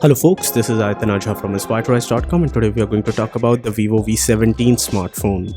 Hello folks, this is Aitan Ajha from inspiredrise.com and today we are going to talk about the Vivo V17 smartphone.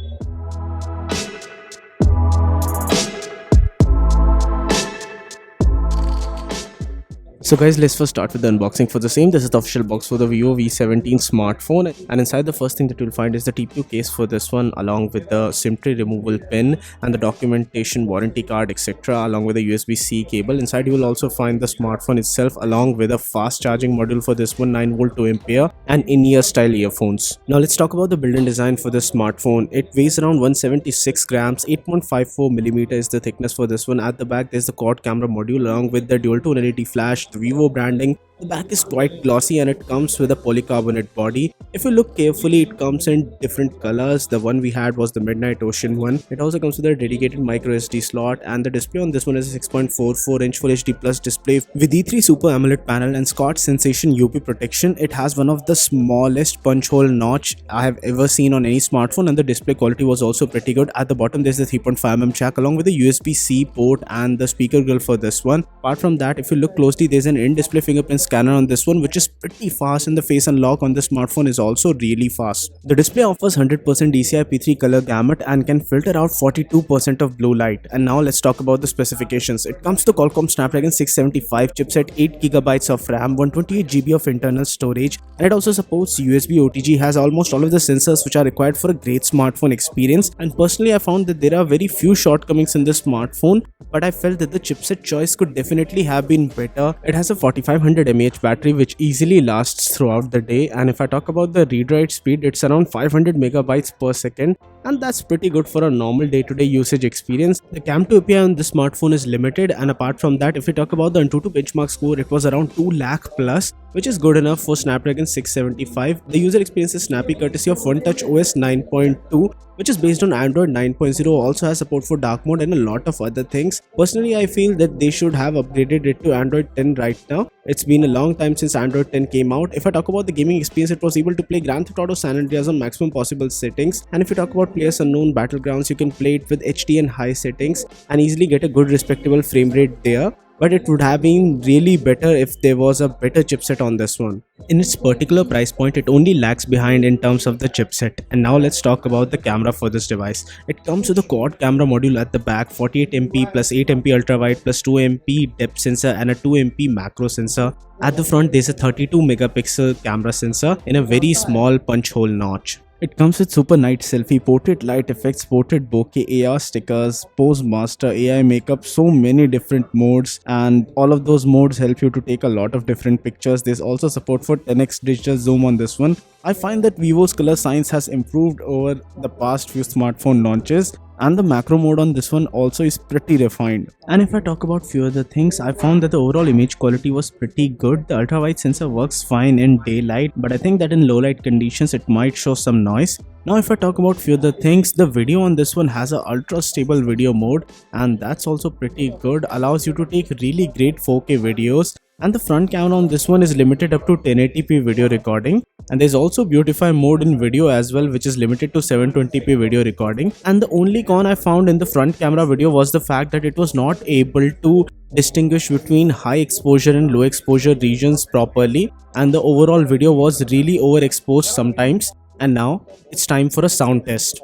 So guys, let's first start with the unboxing for the same. This is the official box for the Vivo V17 smartphone, and inside the first thing that you'll find is the TPU case for this one, along with the SIM tray removal pin and the documentation, warranty card, etc., along with a USB-C cable. Inside you will also find the smartphone itself along with a fast charging module for this one, 9V 2A, and in-ear style earphones. Now let's talk about the build and design for this smartphone. It weighs around 176 grams, 8.54mm is the thickness for this one. At the back there's the quad camera module along with the dual tone LED flash, Vivo branding. The back is quite glossy and it comes with a polycarbonate body. If you look carefully, it comes in different colors. The one we had was the Midnight Ocean one. It also comes with a dedicated micro SD slot, and the display on this one is a 6.44-inch Full HD Plus display with E3 Super AMOLED panel and Scotch Sensation UV protection. It has one of the smallest punch hole notch I have ever seen on any smartphone, and the display quality was also pretty good. At the bottom there's the 3.5mm jack along with the USB-C port and the speaker grill for this one. Apart from that, if you look closely, there's an in-display fingerprint scanner on this one, which is pretty fast, and the face unlock on the smartphone is also really fast. The display offers 100% DCI-P3 color gamut and can filter out 42% of blue light. And now let's talk about the specifications. It comes to Qualcomm Snapdragon 675 chipset, 8GB of RAM, 128GB of internal storage, and it also supports USB OTG, has almost all of the sensors which are required for a great smartphone experience. And personally, I found that there are very few shortcomings in this smartphone, but I felt that the chipset choice could definitely have been better. It has a 4500 mAh battery which easily lasts throughout the day, and if I talk about the read-write speed, it's around 500 megabytes per second, and that's pretty good for a normal day-to-day usage experience. The Cam2 API on this smartphone is limited, and apart from that, if we talk about the Antutu benchmark score, it was around 2 lakh plus, which is good enough for Snapdragon 675. The user experience is snappy courtesy of OneTouch OS 9.2, which is based on Android 9.0, also has support for dark mode and a lot of other things. Personally, I feel that they should have upgraded it to Android 10 right now. It's been a long time since Android 10 came out. If I talk about the gaming experience, it was able to play Grand Theft Auto San Andreas on maximum possible settings. And if you talk about PlayerUnknown Battlegrounds, you can play it with HD and high settings and easily get a good respectable frame rate there. But it would have been really better if there was a better chipset on this one. In its particular price point, it only lags behind in terms of the chipset. And now let's talk about the camera for this device. It comes with a quad camera module at the back, 48MP plus 8MP ultrawide plus 2MP depth sensor and a 2MP macro sensor. At the front, there's a 32 megapixel camera sensor in a very small punch hole notch. It comes with super night selfie, portrait light effects, portrait bokeh, AR stickers, pose master, AI makeup, so many different modes, and all of those modes help you to take a lot of different pictures. There's also support for 10x digital zoom on this one. I find that Vivo's color science has improved over the past few smartphone launches, and the macro mode on this one also is pretty refined. And if I talk about few other things, I found that the overall image quality was pretty good. The ultra wide sensor works fine in daylight, but I think that in low light conditions it might show some noise. Now if I talk about few other things, the video on this one has a ultra stable video mode, and that's also pretty good, allows you to take really great 4K videos. And the front camera on this one is limited up to 1080p video recording, and there's also beautify mode in video as well, which is limited to 720p video recording. And the only con I found in the front camera video was the fact that it was not able to distinguish between high exposure and low exposure regions properly, and the overall video was really overexposed sometimes. And now it's time for a sound test.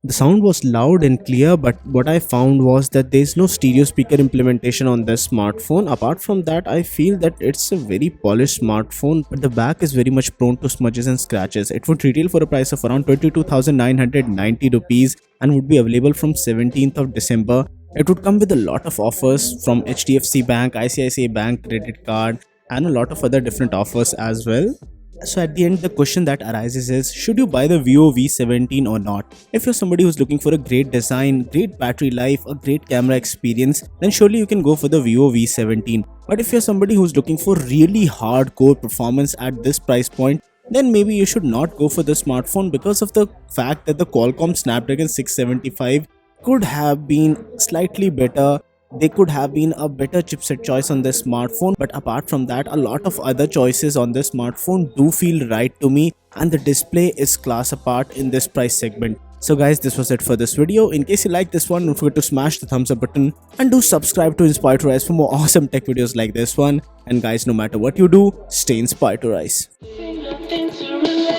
The sound was loud and clear, but what I found was that there's no stereo speaker implementation on this smartphone. Apart from that, I feel that it's a very polished smartphone, but the back is very much prone to smudges and scratches. It would retail for a price of around 22,990 rupees and would be available from 17th of December. It would come with a lot of offers from HDFC Bank, ICICI Bank credit card, and a lot of other different offers as well. So at the end, the question that arises is, should you buy the Vivo V17 or not? If you're somebody who's looking for a great design, great battery life, a great camera experience, then surely you can go for the Vivo V17. But if you're somebody who's looking for really hardcore performance at this price point, then maybe you should not go for the smartphone because of the fact that the Qualcomm Snapdragon 675 could have been slightly better. They could have been a better chipset choice on this smartphone, but apart from that, a lot of other choices on this smartphone do feel right to me, and the display is class apart in this price segment. So guys, this was it for this video. In case you like this one, don't forget to smash the thumbs up button and do subscribe to Inspire to Rise for more awesome tech videos like this one. And guys, no matter what you do, stay inspired to rise. Nothing to relate.